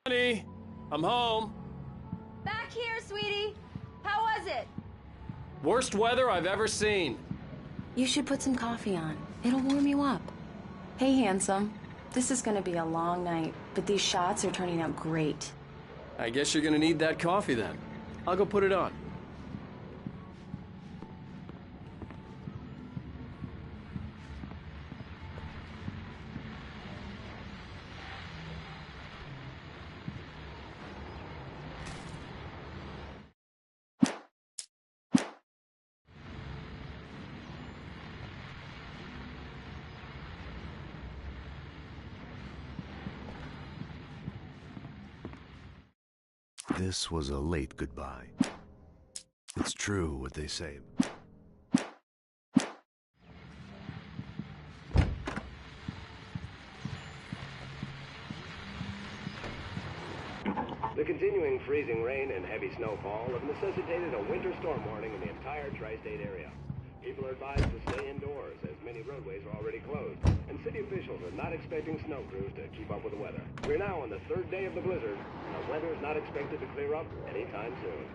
Honey, I'm home. Back here, sweetie. How was it? Worst weather I've ever seen. You should put some coffee on. It'll warm you up. Hey, handsome. This is gonna be a long night, but these shots are turning out great. I guess you're gonna need that coffee then. I'll go put it on. This was a late goodbye. It's true what they say. The continuing freezing rain and heavy snowfall have necessitated a winter storm warning in the entire tri-state area. People are advised to stay indoors as many roadways are already closed, and city officials are not expecting snow crews to keep up with the weather. We're now on the third day of the blizzard, and the weather is not expected to clear up anytime soon.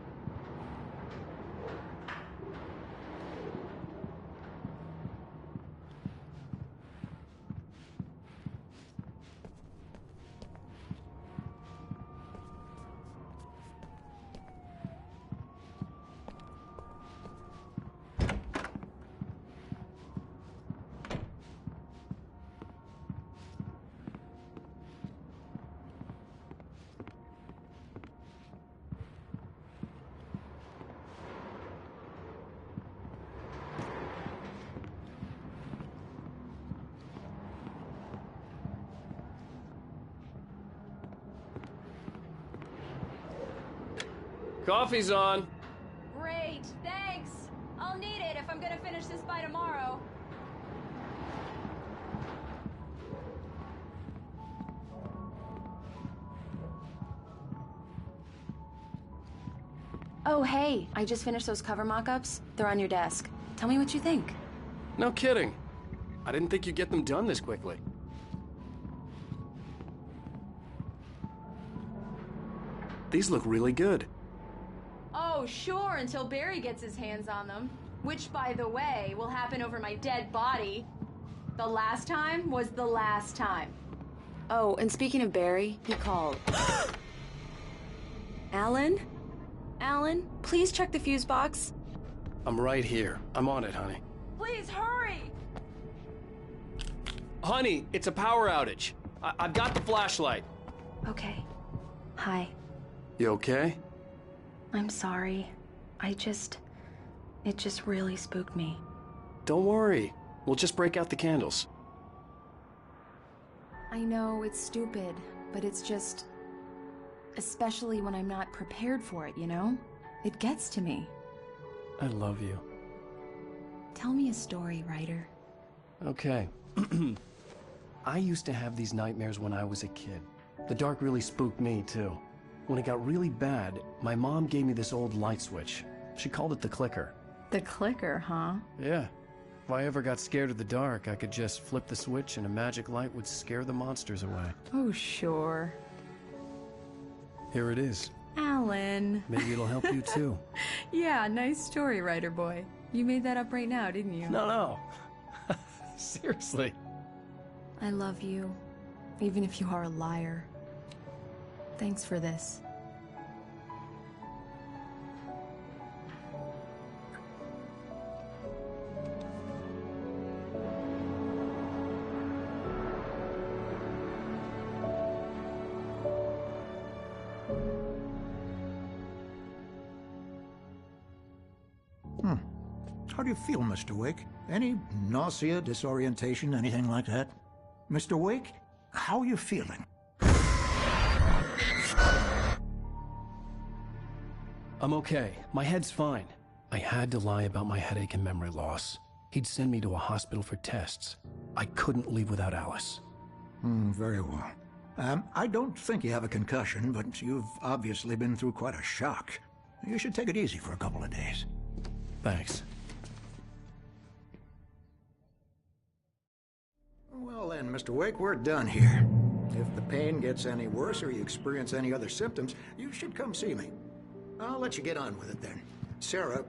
Coffee's on. Great, thanks. I'll need it if I'm gonna finish this by tomorrow. Oh, hey, I just finished those cover mock-ups. They're on your desk. Tell me what you think. No kidding. I didn't think you'd get them done this quickly. These look really good. Oh, sure, until Barry gets his hands on them. Which, by the way, will happen over my dead body. The last time was the last time. Oh, and speaking of Barry, he called. Alan? Alan, please check the fuse box. I'm right here. I'm on it, honey. Please, hurry! Honey, it's a power outage. I've got the flashlight. Okay. Hi. You okay? I'm sorry. It just really spooked me. Don't worry. We'll just break out the candles. I know it's stupid, but it's just... especially when I'm not prepared for it, you know? It gets to me. I love you. Tell me a story, writer. Okay. I used to have these nightmares when I was a kid. The dark really spooked me, too. When it got really bad, my mom gave me this old light switch. She called it the clicker. The clicker, huh? Yeah. If I ever got scared of the dark, I could just flip the switch and a magic light would scare the monsters away. Oh, sure. Here it is. Alan. Maybe it'll help you, too. Yeah, nice story, writer boy. You made that up right now, didn't you? No. Seriously. I love you, even if you are a liar. Thanks for this. How do you feel, Mr. Wake? Any nausea, disorientation, anything like that? Mr. Wake, how are you feeling? I'm okay. My head's fine. I had to lie about my headache and memory loss. He'd send me to a hospital for tests. I couldn't leave without Alice. Very well. I don't think you have a concussion, but you've obviously been through quite a shock. You should take it easy for a couple of days. Thanks. Well then, Mr. Wake, we're done here. If the pain gets any worse or you experience any other symptoms, you should come see me. I'll let you get on with it then. Sarah,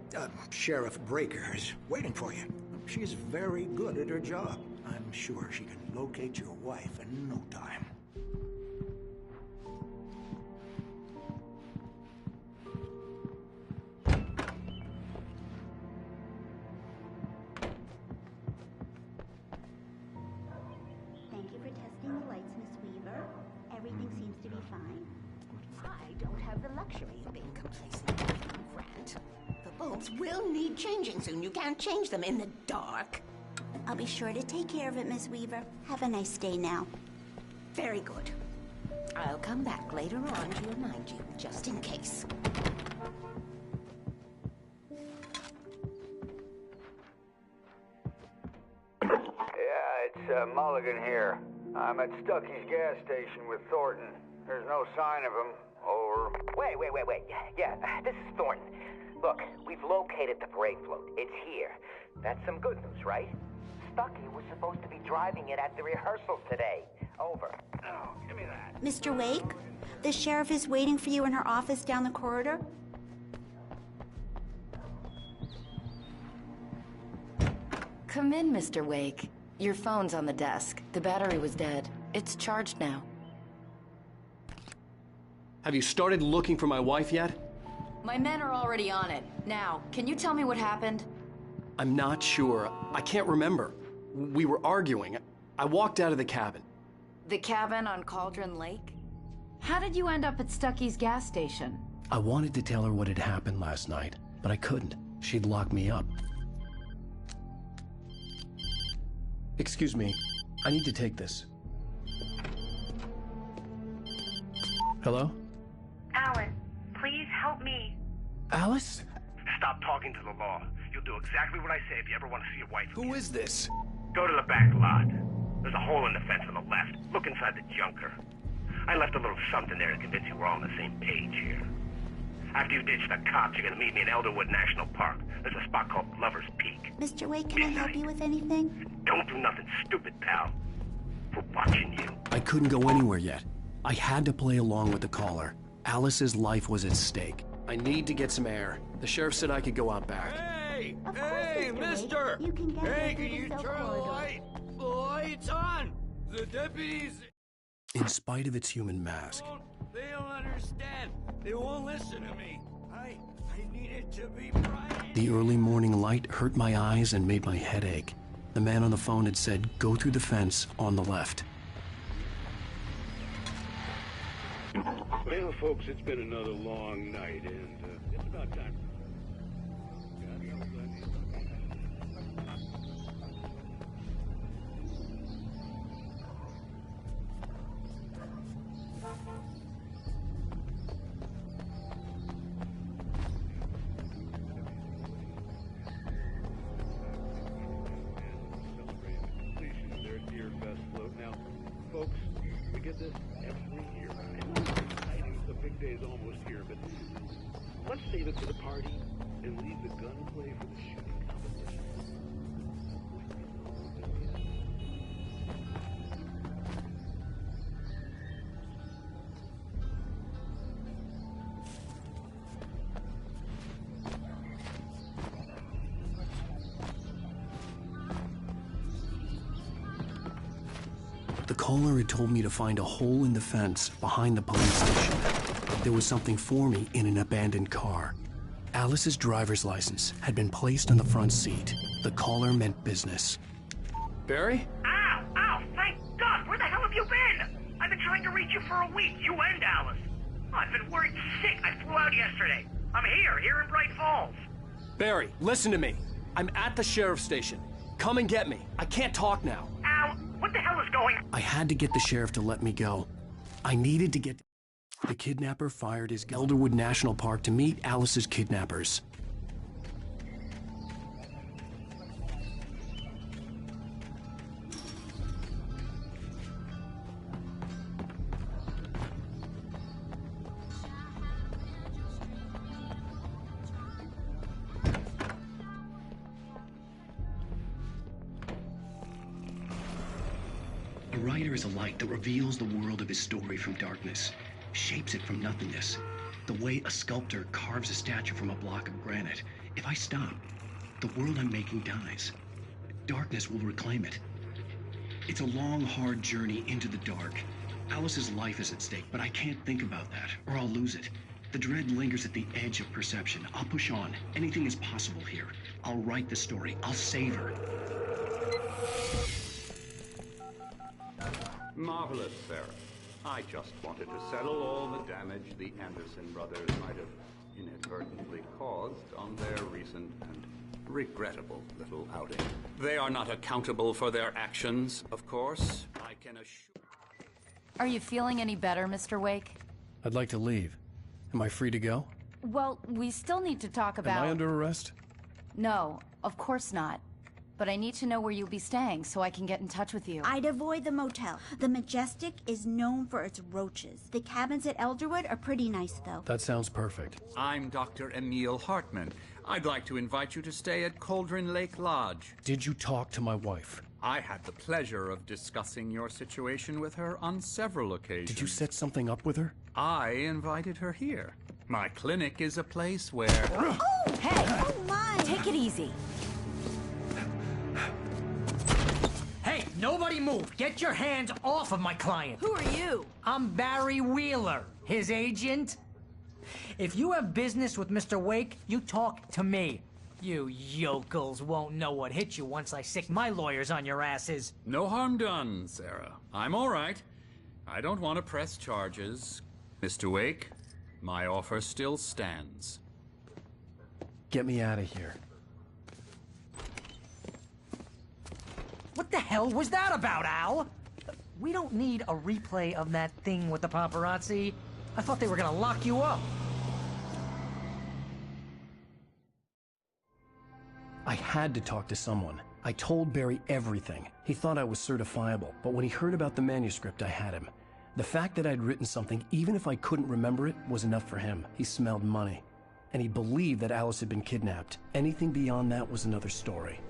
Sheriff Breaker, is waiting for you. She's very good at her job. I'm sure she can locate your wife in no time. Thank you for testing the lights, Miss Weaver. Everything seems to be fine. I don't have the luxury of being complacent, Grant. The bulbs will need changing soon. You can't change them in the dark. I'll be sure to take care of it, Miss Weaver. Have a nice day now. Very good. I'll come back later on to remind you, just in case. Yeah, it's Mulligan here. I'm at Stucky's gas station with Thornton. There's no sign of him. Over. Wait. Yeah, this is Thornton. Look, we've located the brake float. It's here. That's some good news, right? Stucky was supposed to be driving it at the rehearsals today. Over. Oh, give me that. Mr. Wake, the sheriff is waiting for you in her office down the corridor. Come in, Mr. Wake. Your phone's on the desk. The battery was dead. It's charged now. Have you started looking for my wife yet? My men are already on it. Now, can you tell me what happened? I'm not sure. I can't remember. We were arguing. I walked out of the cabin. The cabin on Cauldron Lake? How did you end up at Stucky's gas station? I wanted to tell her what had happened last night, but I couldn't. She'd lock me up. Excuse me. I need to take this. Hello? Alan, please help me. Alice? Stop talking to the law. You'll do exactly what I say if you ever want to see your wife again. Who is this? Go to the back lot. There's a hole in the fence on the left. Look inside the junker. I left a little something there to convince you we're all on the same page here. After you ditch the cops, you're gonna meet me in Elderwood National Park. There's a spot called Lover's Peak. Mr. Wake, can I help you with anything? Don't do nothing stupid, pal. We're watching you. I couldn't go anywhere yet. I had to play along with the caller. Alice's life was at stake. I need to get some air. The sheriff said I could go out back. Hey! Of course, Hey, Mr. mister! Wake. You can get Hey, her through can you the cell turn the corridor. light? The light's on! The deputies... In spite of its human mask, They don't understand. They won't listen to me. I need it to be bright. the early morning light hurt my eyes and made my head ache. The man on the phone had said, go through the fence on the left. Well, folks, it's been another long night, and it's about time. Now, folks, we get this every year. The big day is almost here, but let's save it for the party and leave the gunplay for the shooting competition. The caller had told me to find a hole in the fence behind the police station. There was something for me in an abandoned car. Alice's driver's license had been placed on the front seat. The caller meant business. Barry? Ow! Thank God! Where the hell have you been? I've been trying to reach you for a week, you and Alice. I've been worried sick. I flew out yesterday. I'm here in Bright Falls. Barry, listen to me. I'm at the sheriff's station. Come and get me. I can't talk now. Al, what the hell is going on? I had to get the sheriff to let me go. I needed to get... The kidnapper fired his gun. Elderwood National Park to meet Alice's kidnappers. A writer is a light that reveals the world of his story from darkness, shapes it from nothingness. The way a sculptor carves a statue from a block of granite. If I stop, the world I'm making dies. Darkness will reclaim it. It's a long, hard journey into the dark. Alice's life is at stake, but I can't think about that, or I'll lose it. The dread lingers at the edge of perception. I'll push on. Anything is possible here. I'll write the story. I'll save her. Marvelous, Sarah. I just wanted to settle all the damage the Anderson brothers might have inadvertently caused on their recent and regrettable little outing. They are not accountable for their actions, of course. I can assure... Are you feeling any better, Mr. Wake? I'd like to leave. Am I free to go? Well, we still need to talk about... Am I under arrest? No, of course not. But I need to know where you'll be staying so I can get in touch with you. I'd avoid the motel. The Majestic is known for its roaches. The cabins at Elderwood are pretty nice, though. That sounds perfect. I'm Dr. Emil Hartman. I'd like to invite you to stay at Cauldron Lake Lodge. Did you talk to my wife? I had the pleasure of discussing your situation with her on several occasions. Did you set something up with her? I invited her here. My clinic is a place where... Oh! Hey! Oh, my! Take it easy. Hey, nobody move! Get your hands off of my client! Who are you? I'm Barry Wheeler, his agent. If you have business with Mr. Wake, you talk to me. You yokels won't know what hit you once I sick my lawyers on your asses. No harm done, Sarah. I'm all right. I don't want to press charges. Mr. Wake, my offer still stands. Get me out of here. What the hell was that about, Al? We don't need a replay of that thing with the paparazzi. I thought they were gonna lock you up. I had to talk to someone. I told Barry everything. He thought I was certifiable, but when he heard about the manuscript, I had him. The fact that I'd written something, even if I couldn't remember it, was enough for him. He smelled money. And he believed that Alice had been kidnapped. Anything beyond that was another story.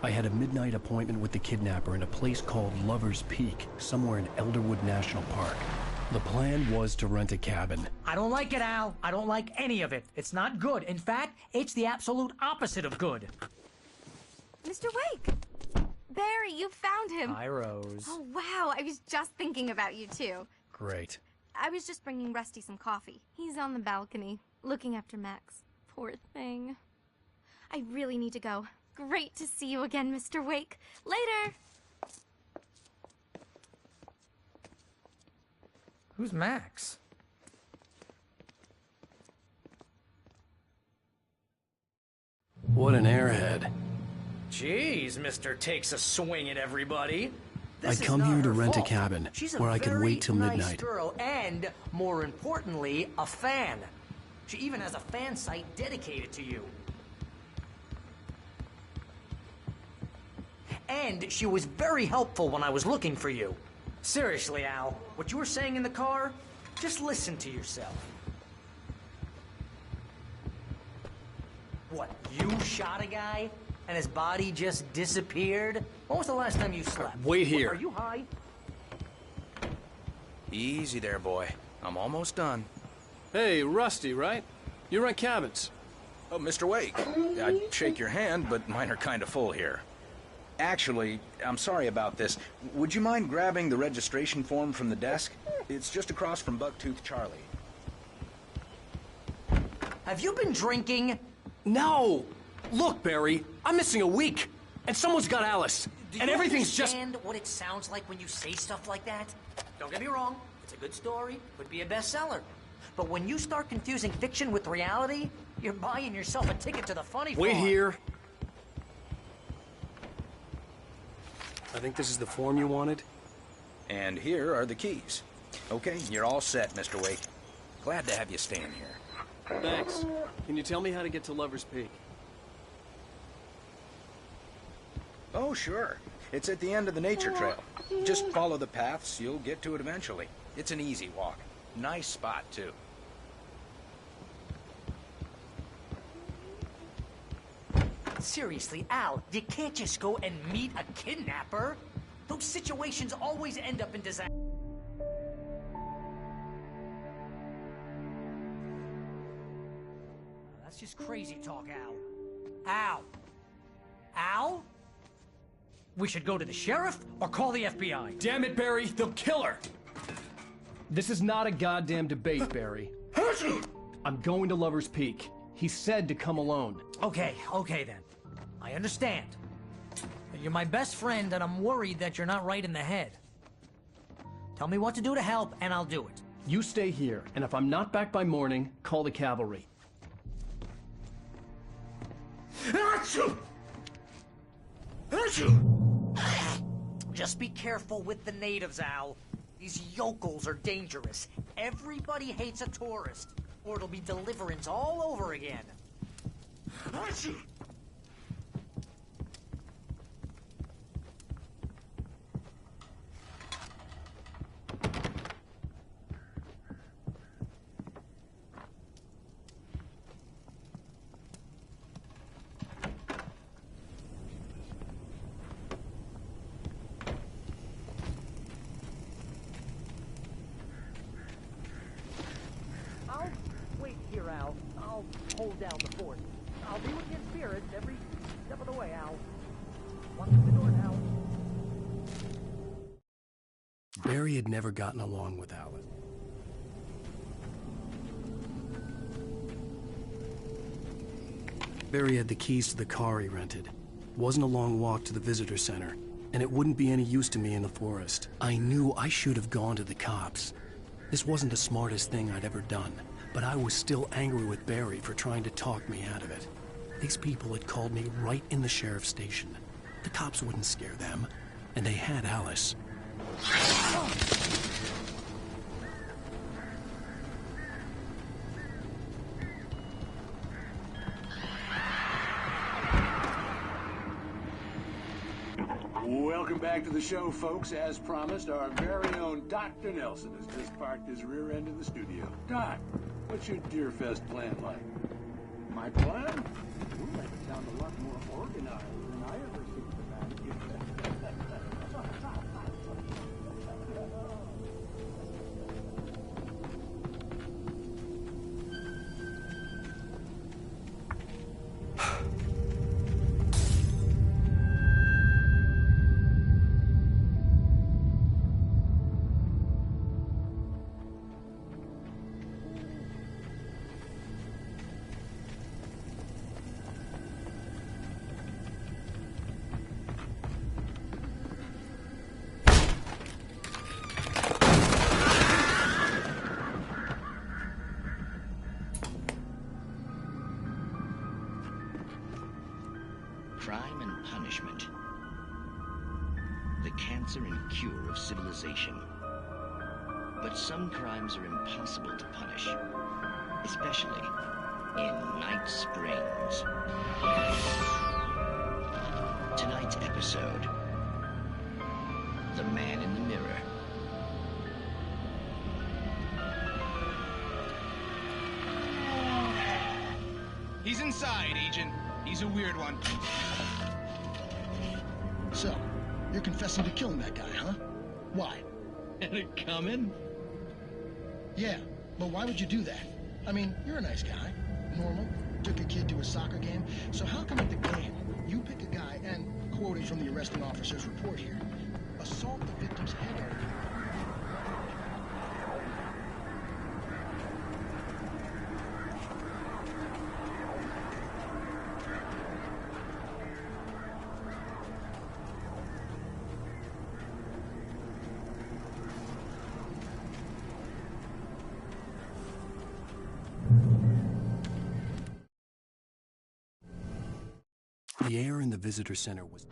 I had a midnight appointment with the kidnapper in a place called Lover's Peak, somewhere in Elderwood National Park. The plan was to rent a cabin. I don't like it, Al. I don't like any of it. It's not good. In fact, it's the absolute opposite of good. Mr. Wake! Barry, you found him! Hi, Rose. Oh, wow. I was just thinking about you, too. Great. I was just bringing Rusty some coffee. He's on the balcony, looking after Max. Poor thing. I really need to go. Great to see you again, Mr. Wake. Later! Who's Max? What an airhead. Jeez, Mr. Takes a swing at everybody. This I'd come is not here to her rent a fault. cabin She's a where I could very wait till nice midnight. Girl, and more importantly, a fan. She even has a fan site dedicated to you. And she was very helpful when I was looking for you. Seriously, Al, what you were saying in the car, just listen to yourself. What, you shot a guy and his body just disappeared? When was the last time you slept? Wait here. Are you high? Easy there, boy. I'm almost done. Hey, Rusty, right? You rent cabins. Oh, Mr. Wake. I'd shake your hand, but mine are kind of full here. Actually, I'm sorry about this. Would you mind grabbing the registration form from the desk? It's just across from Bucktooth Charlie. Have you been drinking? No! Look, Barry, I'm missing a week, and someone's got Alice, and everything's just... Do you understand what it sounds like when you say stuff like that? Don't get me wrong, it's a good story, could be a bestseller. But when you start confusing fiction with reality, you're buying yourself a ticket to the funny farm. Wait here. I think this is the form you wanted. And here are the keys. Okay, you're all set, Mr. Wake. Glad to have you staying here. Thanks. Can you tell me how to get to Lover's Peak? Oh, sure. It's at the end of the nature trail. Just follow the paths, you'll get to it eventually. It's an easy walk. Nice spot, too. Seriously, Al, you can't just go and meet a kidnapper. Those situations always end up in disaster. That's just crazy talk, Al. Al! Al? We should go to the sheriff or call the FBI. Damn it, Barry, they'll kill her! This is not a goddamn debate, Barry. I'm going to Lover's Peak. He said to come alone. Okay then. I understand. But you're my best friend, and I'm worried that you're not right in the head. Tell me what to do to help, and I'll do it. You stay here, and if I'm not back by morning, call the cavalry. Just be careful with the natives, Al. These yokels are dangerous. Everybody hates a tourist, or it'll be Deliverance all over again. I'll wait here, Al. I'll hold down the fort. I'll be with you in spirit every step of the way, Al. Walk through the door now. Barry had never gotten along with Alice. Barry had the keys to the car he rented. It wasn't a long walk to the visitor center, and it wouldn't be any use to me in the forest. I knew I should have gone to the cops. This wasn't the smartest thing I'd ever done, but I was still angry with Barry for trying to talk me out of it. These people had called me right in the sheriff's station. The cops wouldn't scare them, and they had Alice. Welcome back to the show, folks. As promised, our very own Dr. Nelson has just parked his rear end in the studio. Doc, what's your Deerfest plan like? My plan? You make it sound a lot more organized than I ever seem to manage. Crime and punishment. The cancer and cure of civilization. But some crimes are impossible to punish, especially in Night Springs. Tonight's episode, The Man in the Mirror. He's inside, Agent. He's a weird one. So, you're confessing to killing that guy, huh? Why? Had it coming? Yeah, but why would you do that? I mean, you're a nice guy. Normal. Took a kid to a soccer game. So how come at the game, you pick a guy and, quoting from the arresting officer's report here, assault the victim's head over? The air in the visitor center was...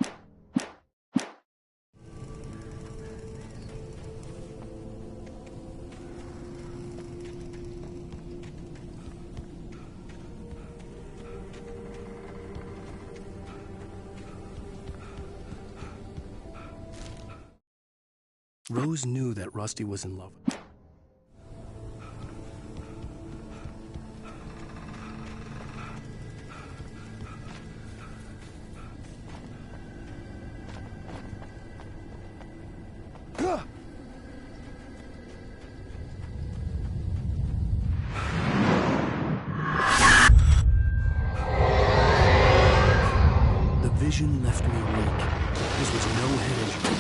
Rose knew that Rusty was in love with her. vision left me weak. This was no head injury.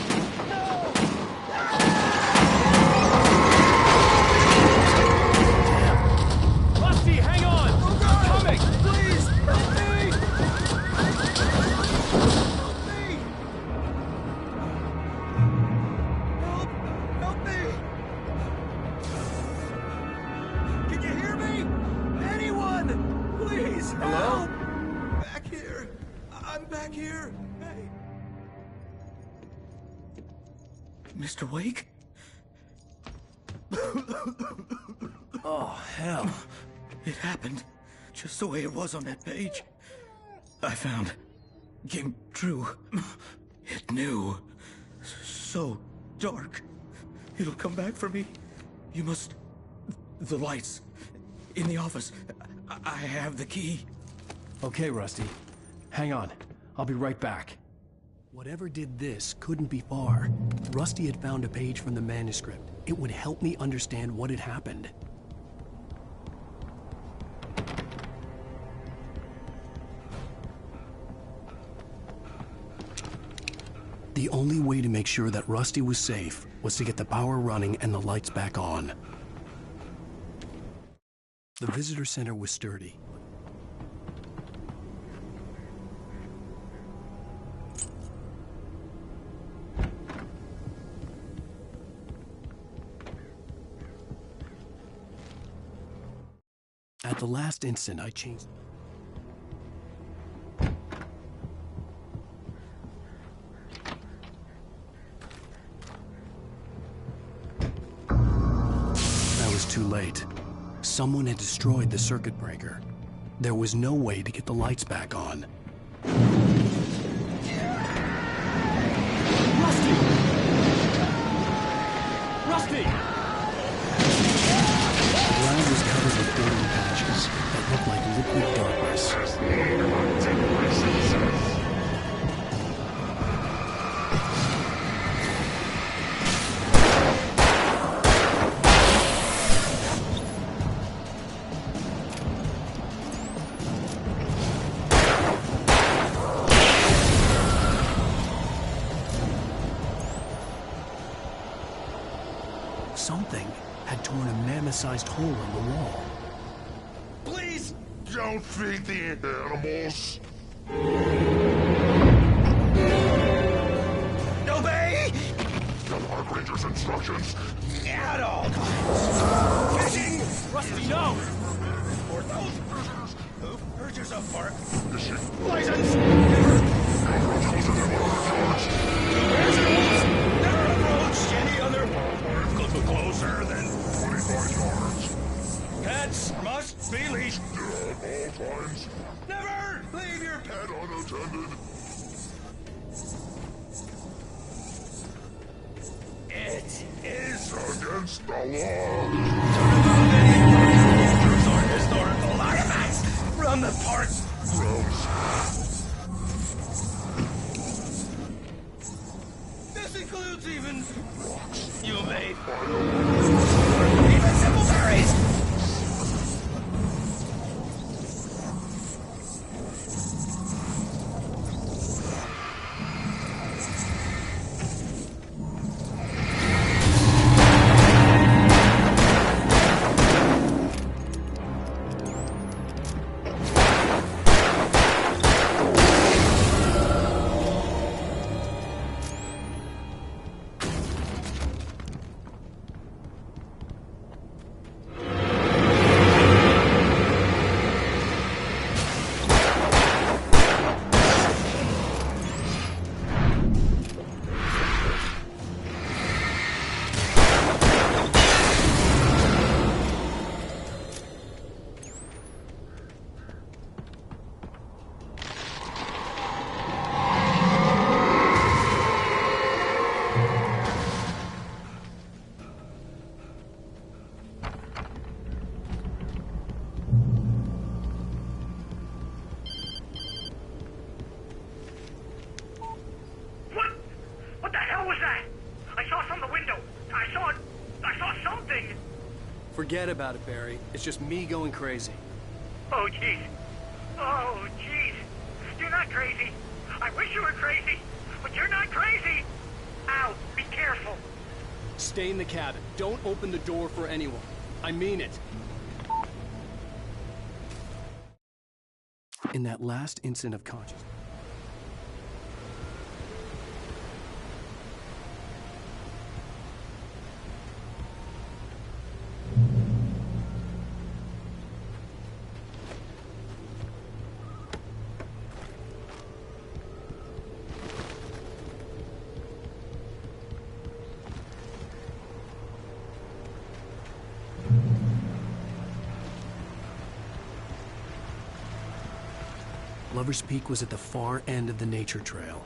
Rusty, hang on! Oh God! I'm coming! Please, help me! Help me! Can you hear me? Anyone! Please, help! Back here. I'm back here. Hey. Mr. Wake? Oh, hell. It happened just the way it was on that page. I found. Came true. It knew. So dark. It'll come back for me. You must... The lights. In the office. I have the key. Okay, Rusty. Hang on. I'll be right back. Whatever did this couldn't be far. Rusty had found a page from the manuscript. It would help me understand what had happened. The only way to make sure that Rusty was safe was to get the power running and the lights back on. The visitor center was sturdy. At the last instant, I changed. I was too late. Someone had destroyed the circuit breaker. There was no way to get the lights back on. Rusty! Rusty! The ground was covered with golden patches that looked like liquid darkness. Something had torn a mammoth-sized hole in the wall. Please don't feed the animals. Obey! The Park Ranger's instructions. At all times. Fishing! Rusty, no! For those prisoners who purchase a park Fishing. license. Never approach any other closer than 25 yards. Pets must be leashed. At all times. Never leave your pet Unattended. It is against the law. Or historical artifacts from the park. This includes even rocks. You may even simple berries. What the hell was that? I saw from the window. I saw something. Forget about it, Barry. It's just me going crazy. Oh, jeez. Oh, jeez. You're not crazy. I wish you were crazy, but you're not crazy. Ow, be careful. Stay in the cabin. Don't open the door for anyone. I mean it. In that last instant of consciousness, Lover's Peak was at the far end of the nature trail.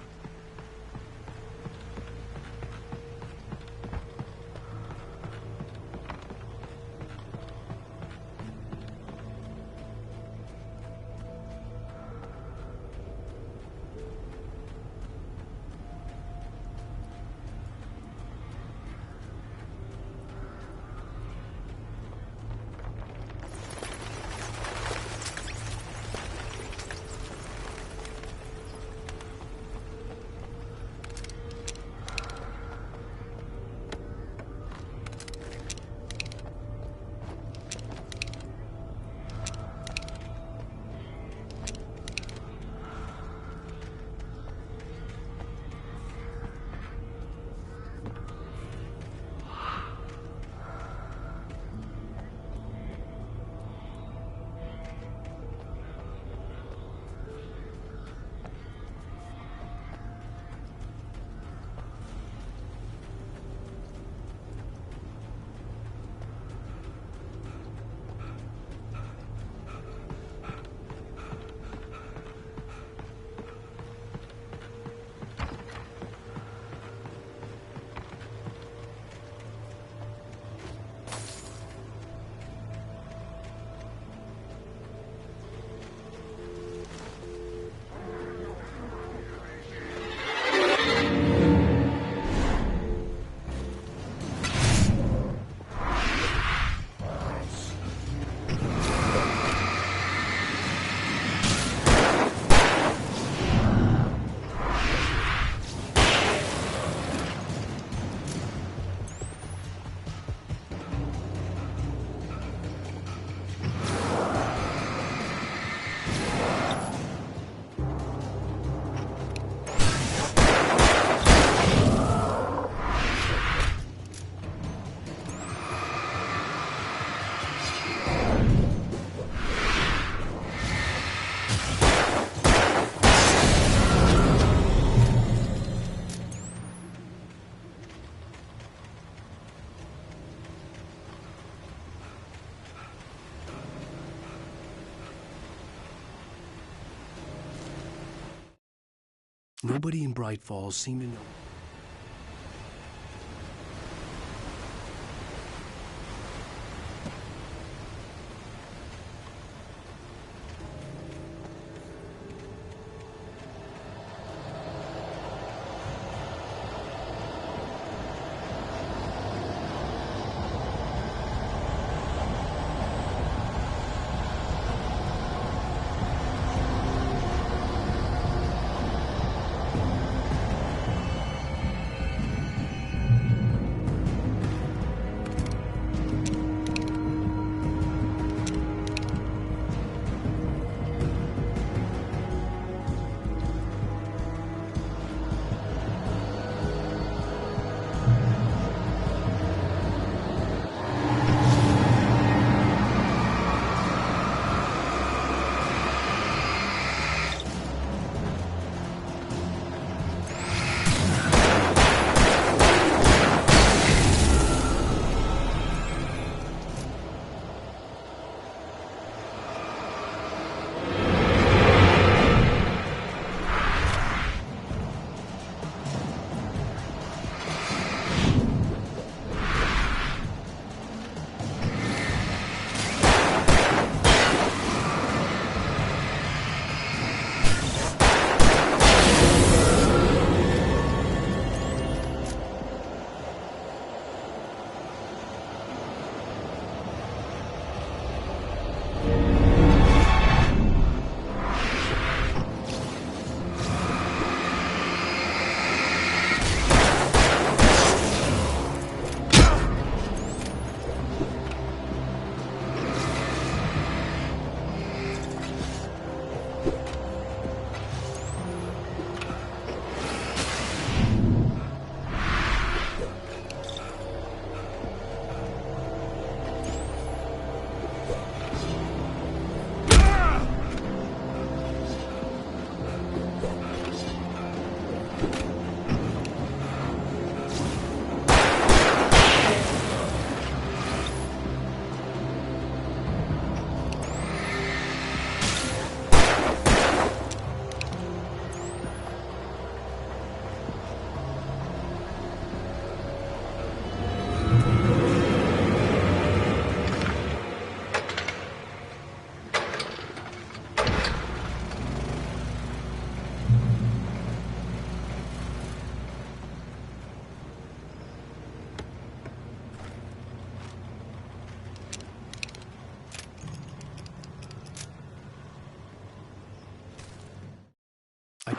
Nobody in Bright Falls seemed to know.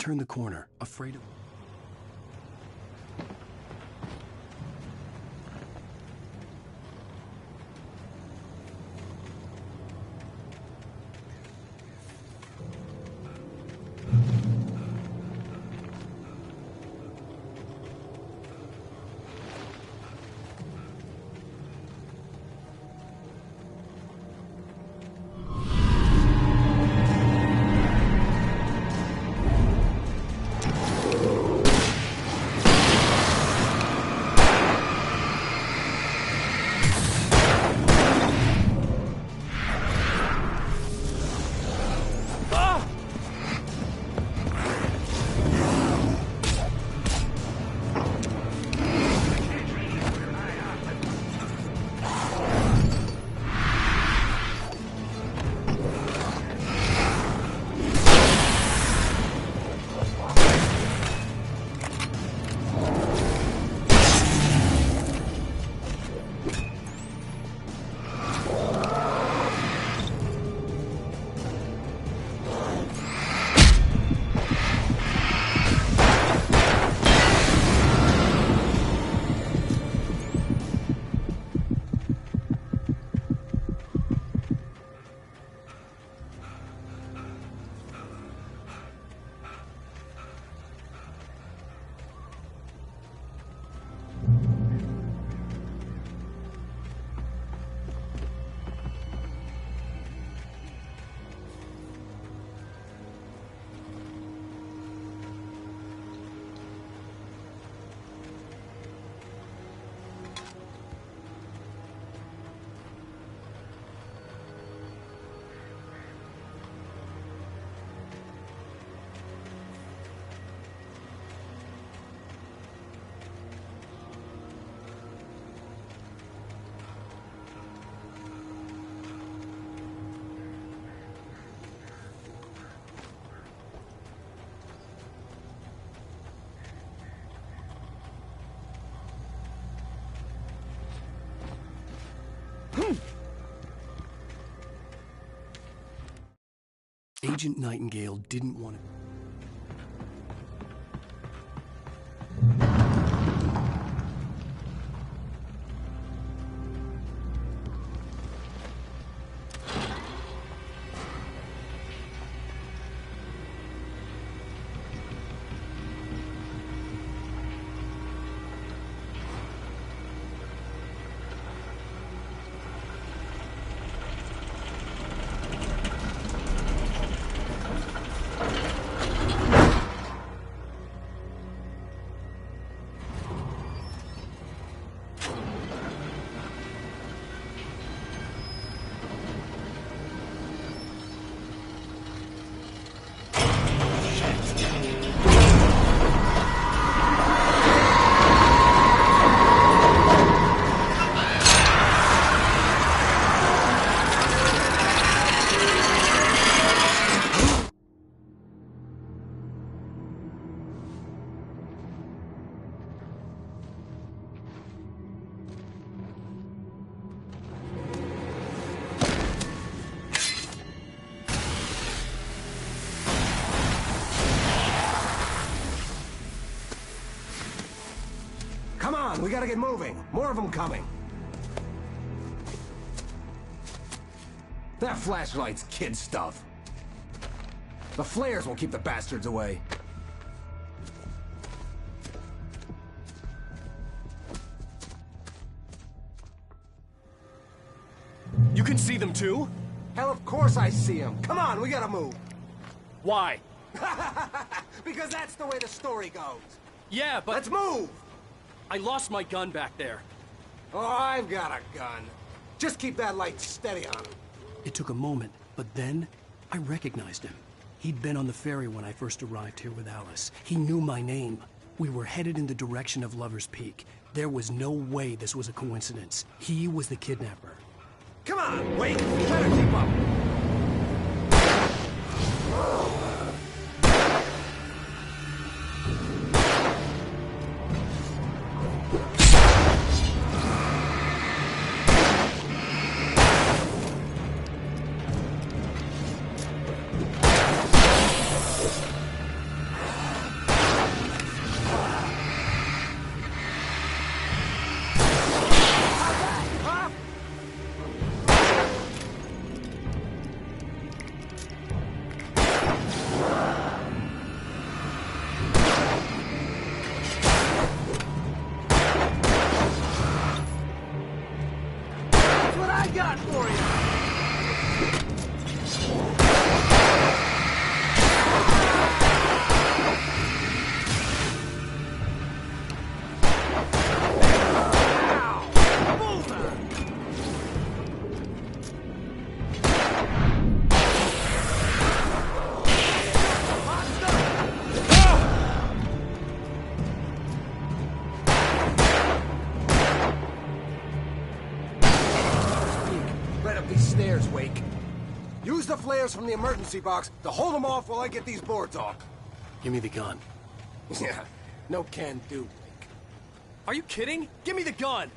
turned the corner, afraid of... Agent Nightingale didn't want to... Come on, we gotta get moving. More of them coming. That flashlight's kid stuff. The flares won't keep the bastards away. You can see them too? Hell, of course I see them. Come on, we gotta move. Why? Because that's the way the story goes. Yeah, but... Let's move! I lost my gun back there. Oh, I've got a gun. Just keep that light steady on him. It took a moment, but then I recognized him. He'd been on the ferry when I first arrived here with Alice. He knew my name. We were headed in the direction of Lover's Peak. There was no way this was a coincidence. He was the kidnapper. Come on, wait! Better keep up! got for you! Right up these stairs, Wake. Use the flares from the emergency box to hold them off while I get these boards off. Give me the gun. Yeah, no can do, Wake. Are you kidding? Give me the gun!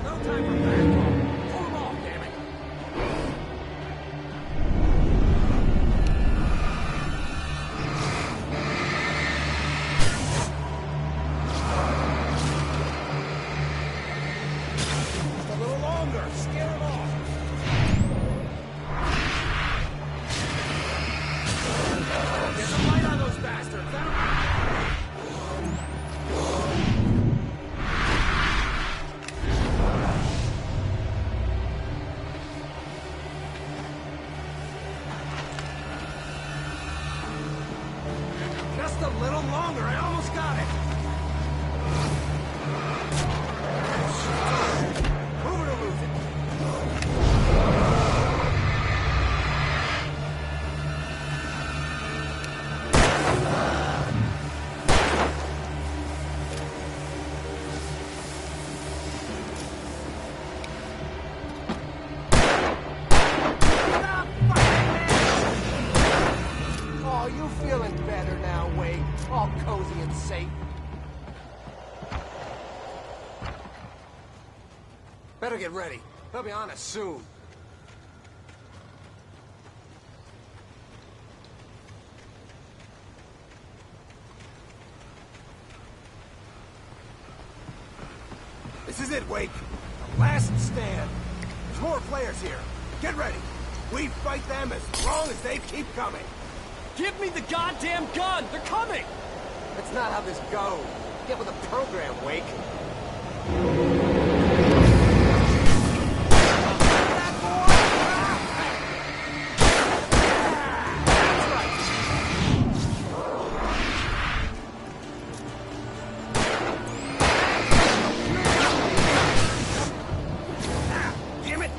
No time for that. Hold them off, damn it. Just a little longer. Scare them off. Get some light on those bastards. Just a little longer. I almost got it. Move it or lose it. Oh, you feeling better now, Wade? All cozy and safe. Better get ready. They'll be on us soon. This is it, Wake. The last stand. There's more players here. Get ready. We fight them as long as they keep coming. Give me the goddamn gun! They're coming! That's not how this goes. Get with the program, Wake. Damn it!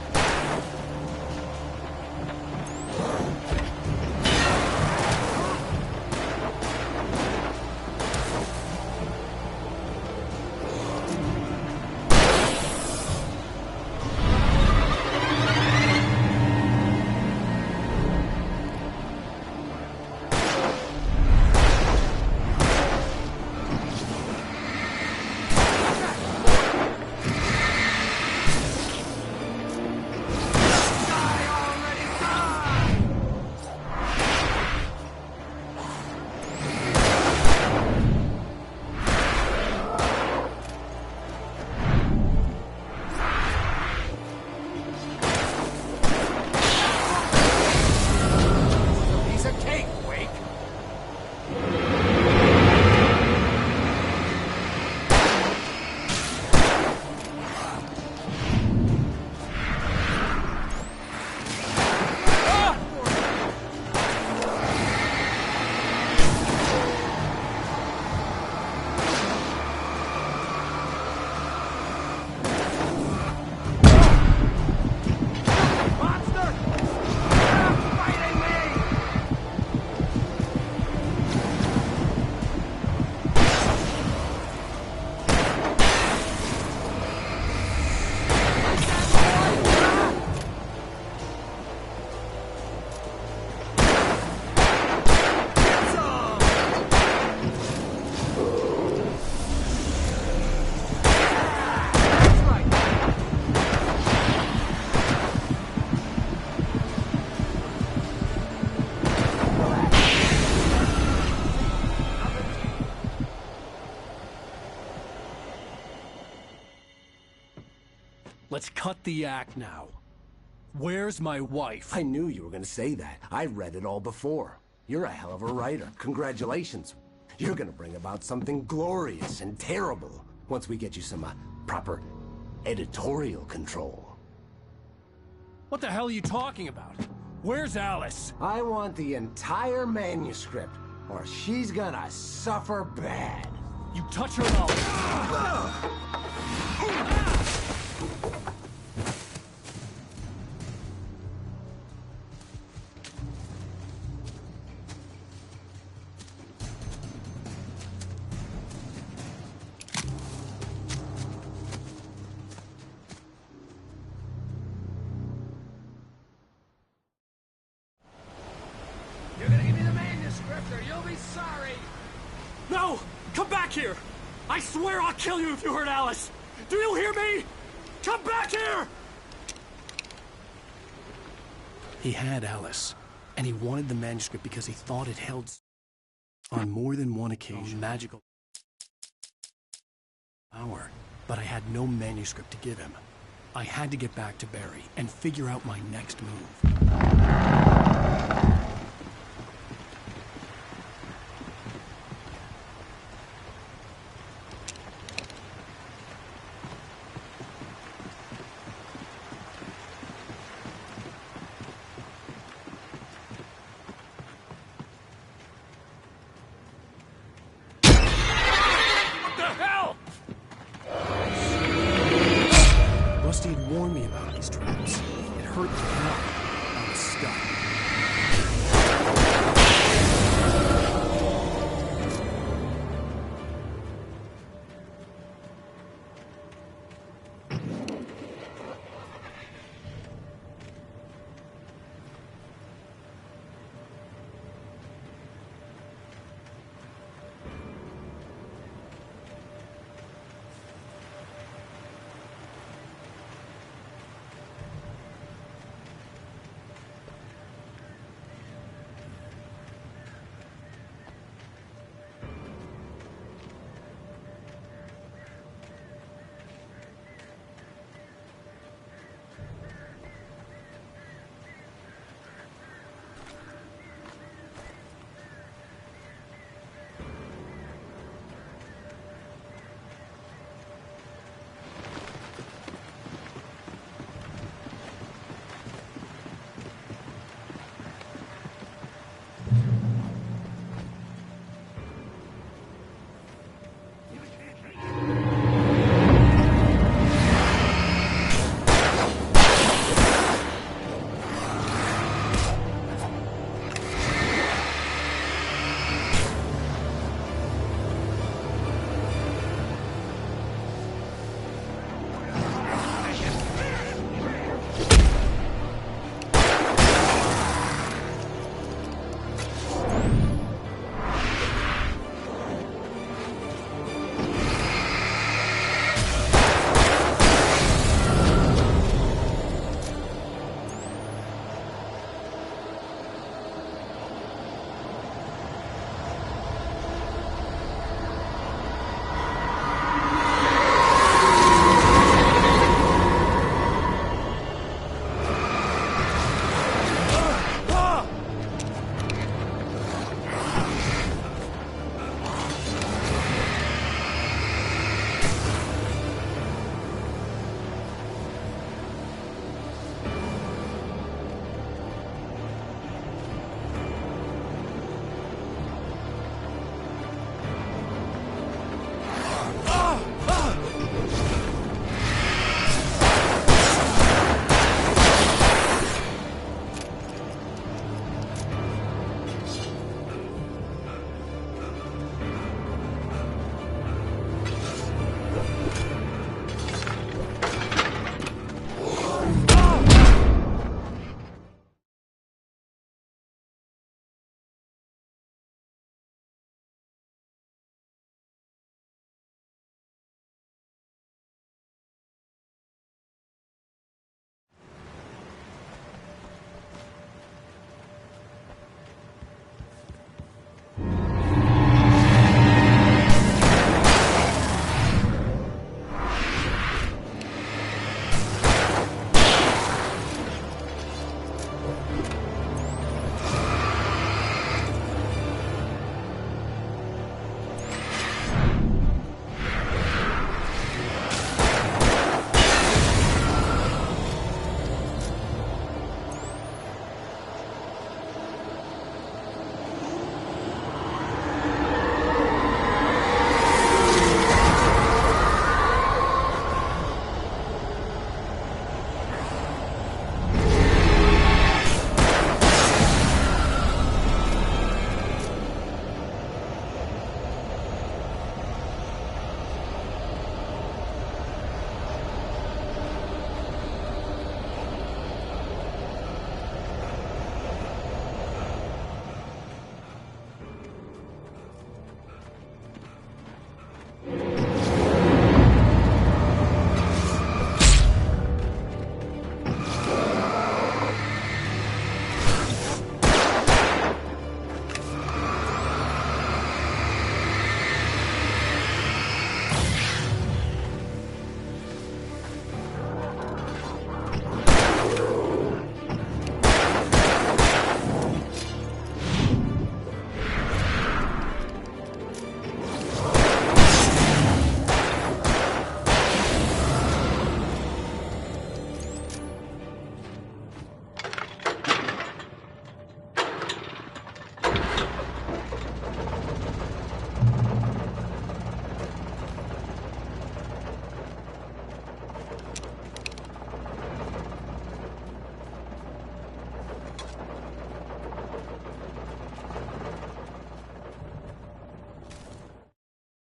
Piece of cake, Wake. Monster! Fighting me! Let's cut the act now. Where's my wife? I knew you were gonna say that. I read it all before. You're a hell of a writer. Congratulations. You're gonna bring about something glorious and terrible once we get you some proper editorial control. What the hell are you talking about? Where's Alice? I want the entire manuscript, or she's gonna suffer bad. You touch her and I'll... You're gonna give me the manuscript or you'll be sorry! No! Come back here! I swear I'll kill you if you hurt Alice! Do you hear me? Come back here! He had Alice, and he wanted the manuscript because he thought it held, on more than one occasion, magical power. But I had no manuscript to give him. I had to get back to Barry and figure out my next move. Rusty had warned me about these traps. It hurt the hell. I was stuck.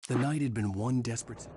The night had been one desperate...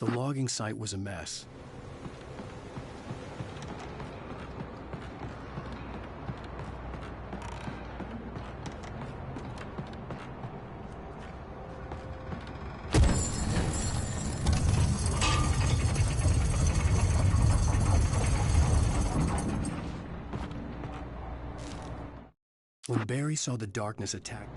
The logging site was a mess. When Barry saw the darkness attack,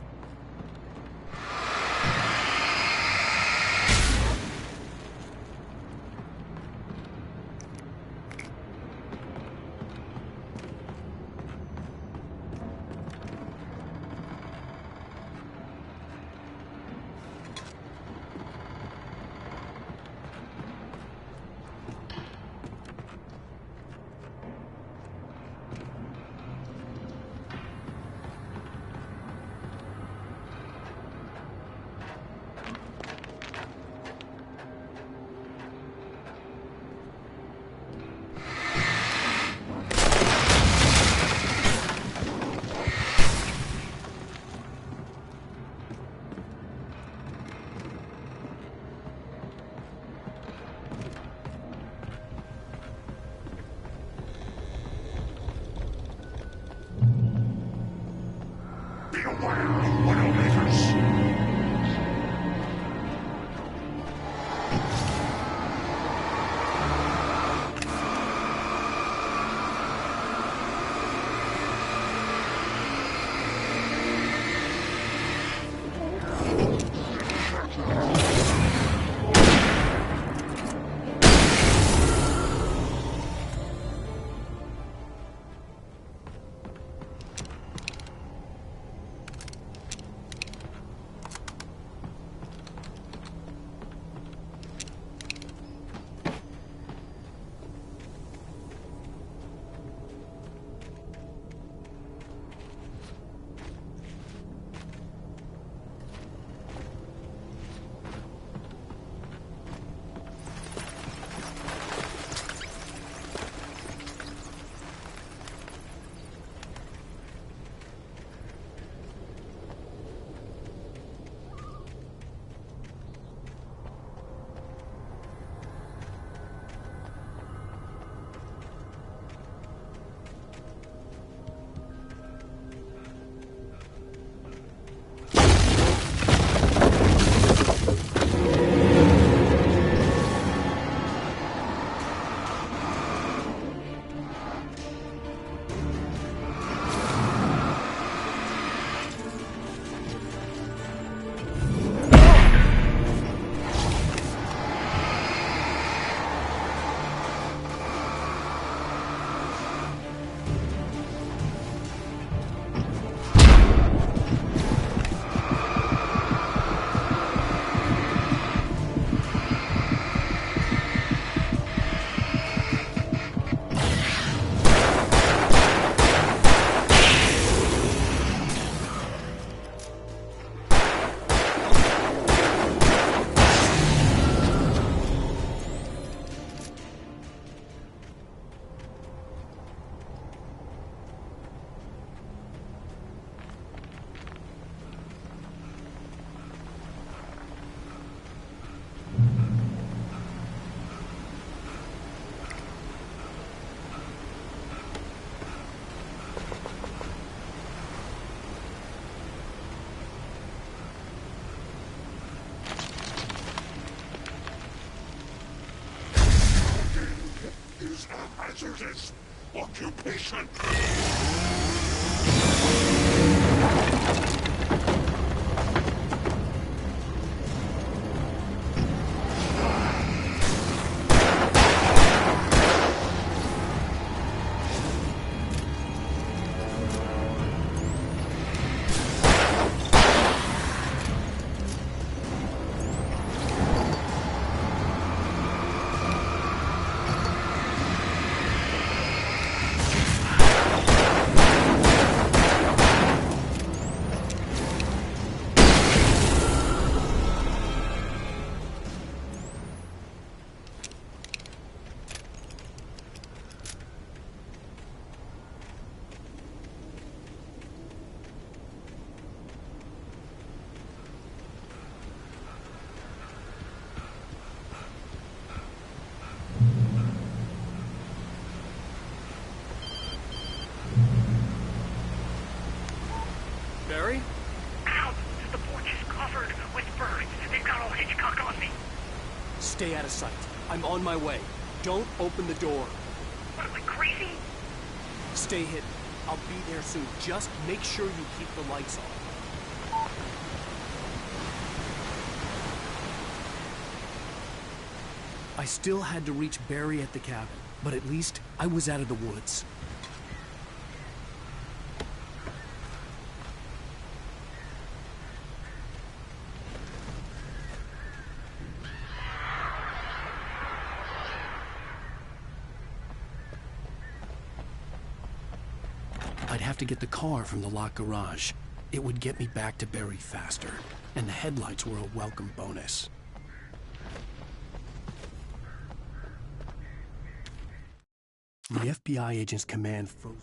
hazardous occupation. Barry? Ow! The porch is covered with birds. They've got all Hitchcock on me. Stay out of sight. I'm on my way. Don't open the door. What, am I crazy? Stay hidden. I'll be there soon. Just make sure you keep the lights on. I still had to reach Barry at the cabin, but at least I was out of the woods. I'd have to get the car from the locked garage. It would get me back to Barry faster, and the headlights were a welcome bonus. The FBI agent's command froze.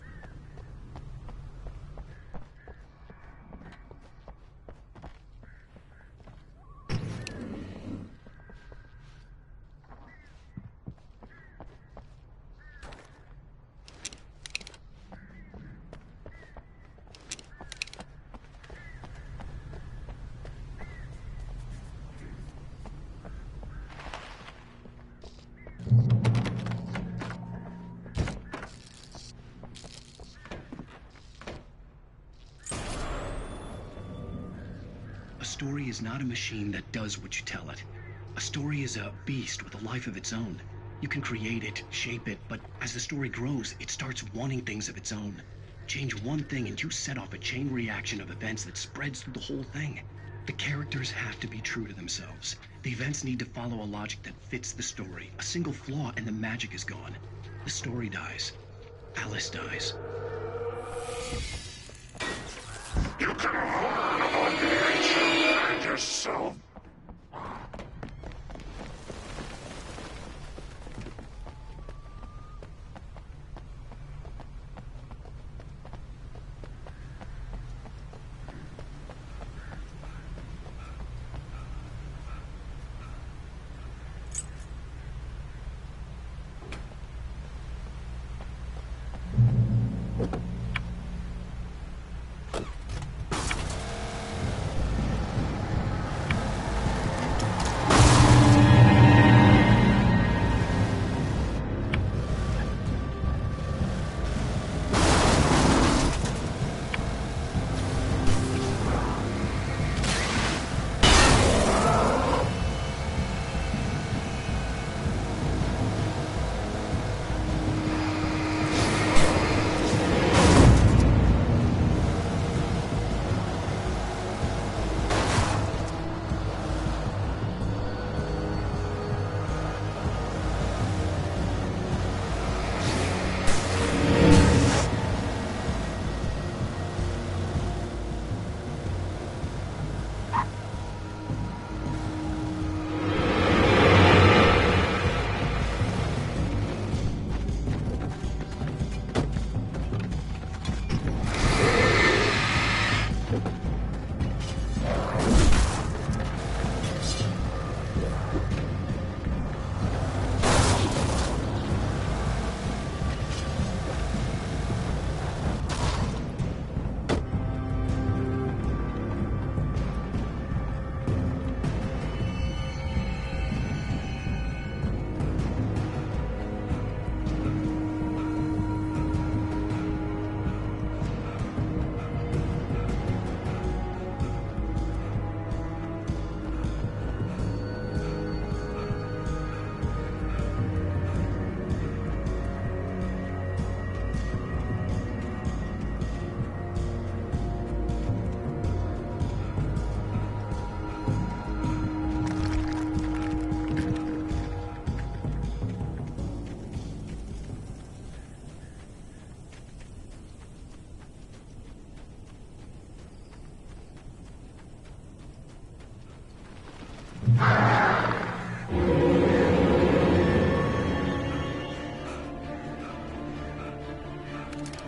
A story is not a machine that does what you tell it. A story is a beast with a life of its own. You can create it, shape it, but as the story grows, it starts wanting things of its own. Change one thing and you set off a chain reaction of events that spreads through the whole thing. The characters have to be true to themselves. The events need to follow a logic that fits the story. A single flaw and the magic is gone. The story dies. Alice dies. You can hide yourself.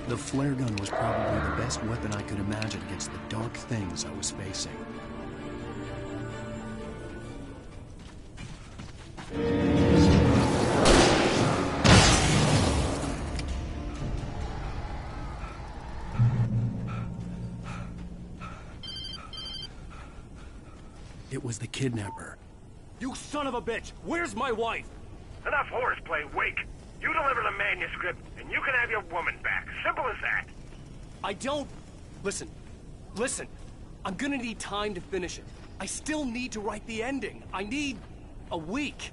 The flare gun was probably the best weapon I could imagine against the dark things I was facing. It was the kidnapper. You son of a bitch! Where's my wife? Enough horseplay, Wake. You deliver the manuscript, and you can have your woman back. Simple as that. I don't... Listen. I'm gonna need time to finish it. I still need to write the ending. I need a week.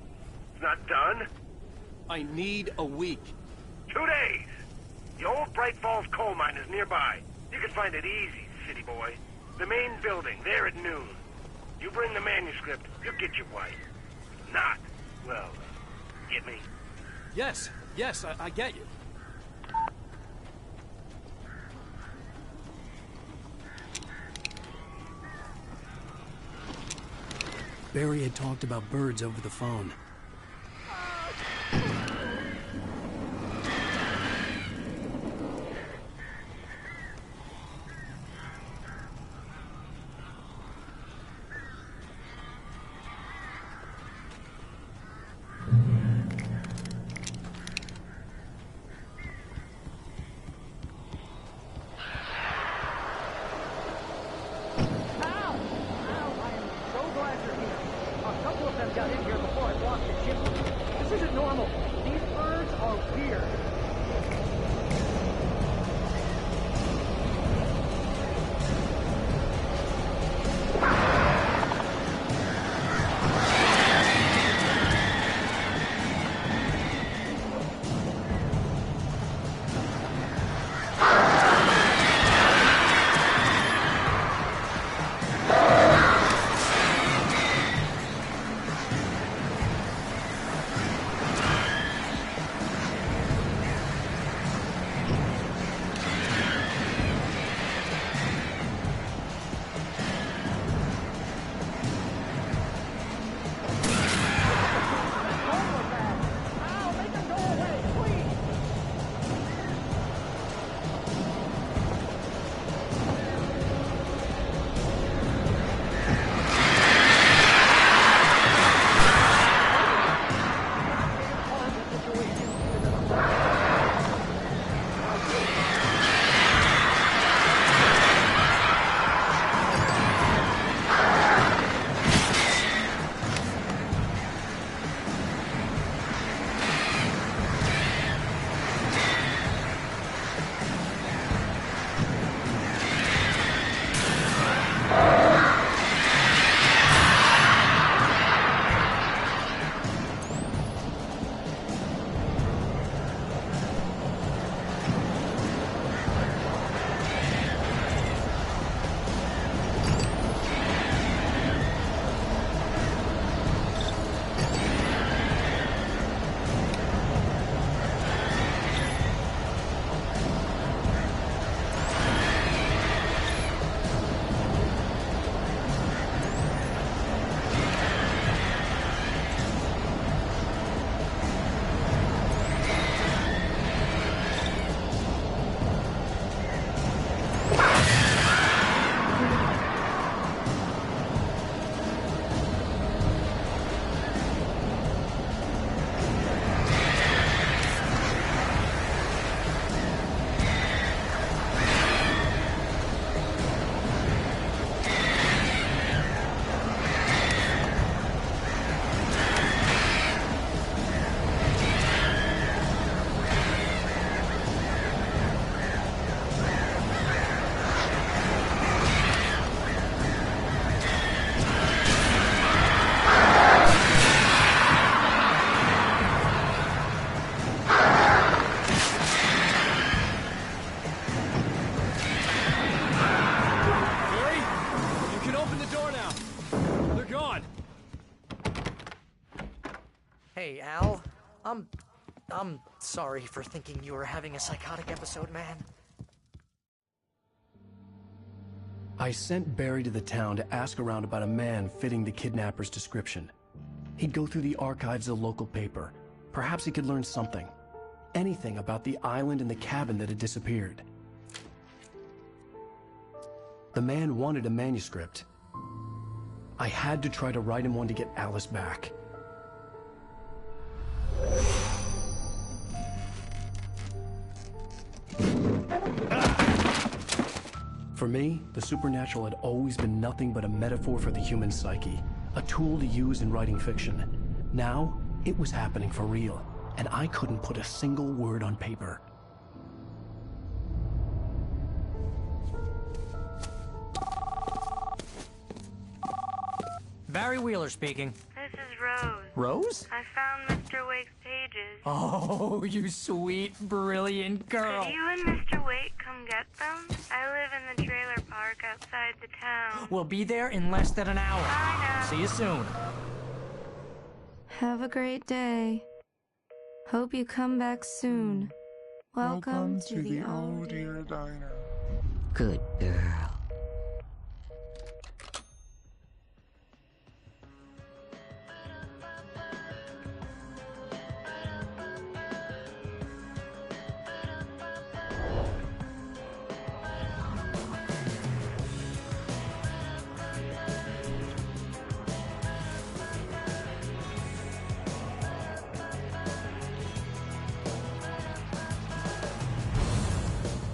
It's not done? I need a week. 2 days. The old Bright Falls coal mine is nearby. You can find it easy, city boy. The main building, there at noon. You bring the manuscript, you'll get your wife. Not, well, get me? Yes, I get you. Barry had talked about birds over the phone. Hey, Al. I'm sorry for thinking you were having a psychotic episode, man. I sent Barry to the town to ask around about a man fitting the kidnapper's description. He'd go through the archives of the local paper. Perhaps he could learn something. Anything about the island and the cabin that had disappeared. The man wanted a manuscript. I had to try to write him one to get Alice back. For me, the supernatural had always been nothing but a metaphor for the human psyche, a tool to use in writing fiction. Now, it was happening for real, and I couldn't put a single word on paper. Barry Wheeler speaking. This is Rose. Rose? I found Mr. Wake's pages. Oh, you sweet, brilliant girl. Could you and Mr. Wake come get them? I live in the trailer park outside the town. We'll be there in less than an hour. I know. See you soon. Have a great day. Hope you come back soon. Welcome to the Oh Dear Diner. Good girl.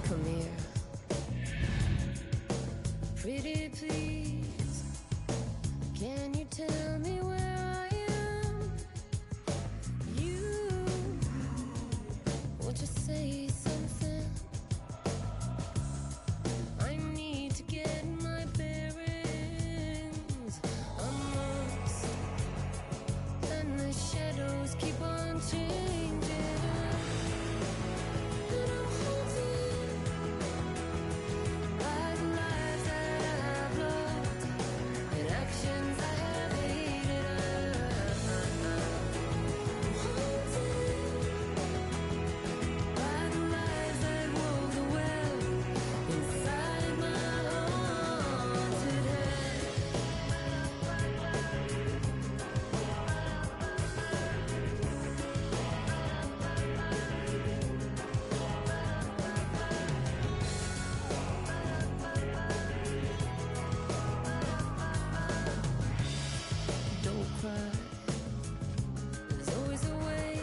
Come here. Pretty please, can you tell me where I am? You, won't you say something? I need to get my bearings amongst, and the shadows keep on changing. And I'm haunted by the lives that I've loved and actions I have hated. I'm haunted by the lies that wove the web inside my haunted head. Don't cry. There's always a way.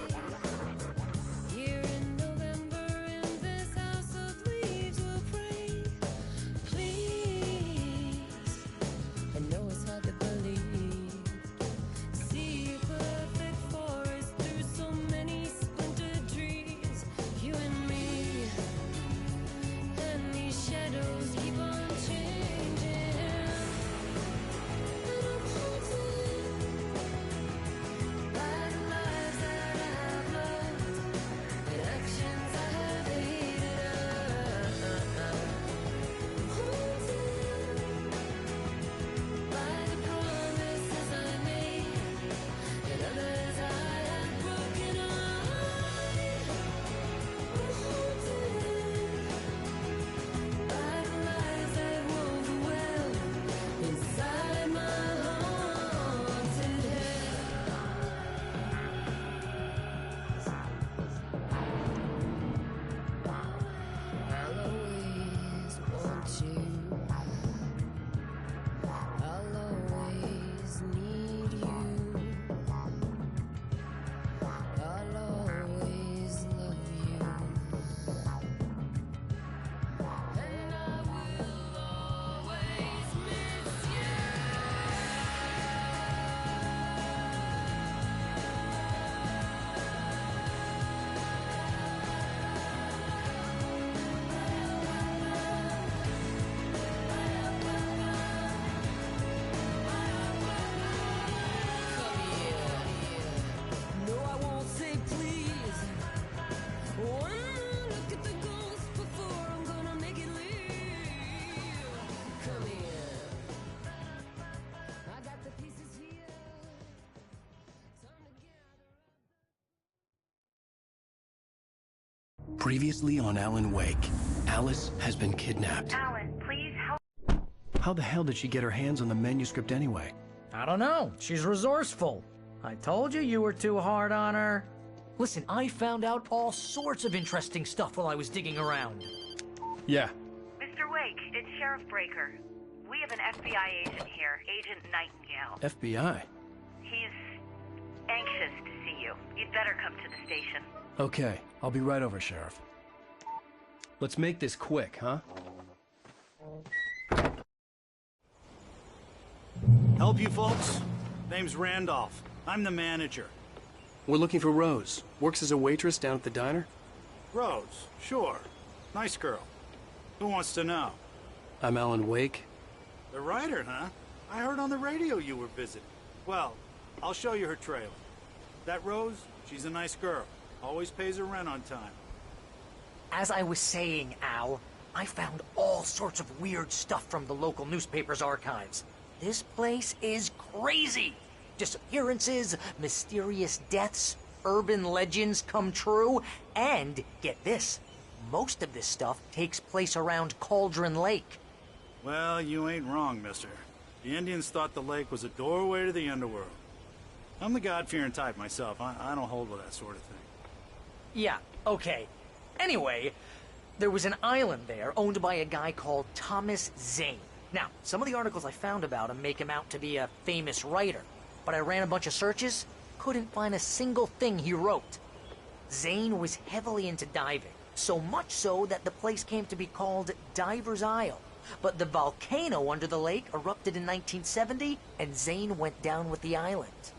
Here in November, in this house of leaves, we'll pray. Please, I know it's hard to believe. See a perfect forest through so many splintered trees. You and me, and these shadows keep on changing. And I'm haunted by the lives that I've loved and actions I have hated. I'm haunted by the promises I made and others I have broken. I'm haunted by the lies that wove the web inside my haunted head. I'll always want you. I'll always need you. I'll always love you. And I will always miss you. No, I won't say please. When I look at the ghost before I'm gonna make it leave. Come here. I got the pieces here. Previously on Alan Wake, Alice has been kidnapped. Alan, please help. How the hell did she get her hands on the manuscript anyway? I don't know. She's resourceful. I told you you were too hard on her. Listen, I found out all sorts of interesting stuff while I was digging around. Yeah. Mr. Wake, it's Sheriff Breaker. We have an FBI agent here, Agent Nightingale. FBI? He's anxious to see you. You'd better come to the station. Okay, I'll be right over, Sheriff. Let's make this quick, huh? Help you folks? Name's Randolph. I'm the manager. We're looking for Rose. Works as a waitress down at the diner? Rose, sure. Nice girl. Who wants to know? I'm Alan Wake. The writer, huh? I heard on the radio you were visiting. Well, I'll show you her trailer. That Rose, she's a nice girl. Always pays her rent on time. As I was saying, Al, I found all sorts of weird stuff from the local newspaper's archives. This place is crazy. Disappearances, mysterious deaths, urban legends come true, and, get this, most of this stuff takes place around Cauldron Lake. Well, you ain't wrong, mister. The Indians thought the lake was a doorway to the underworld. I'm the God-fearing type myself. I don't hold with that sort of thing. Yeah, okay. Anyway, there was an island there owned by a guy called Thomas Zane. Now, some of the articles I found about him make him out to be a famous writer, but I ran a bunch of searches, couldn't find a single thing he wrote. Zane was heavily into diving, so much so that the place came to be called Diver's Isle. But the volcano under the lake erupted in 1970, and Zane went down with the island.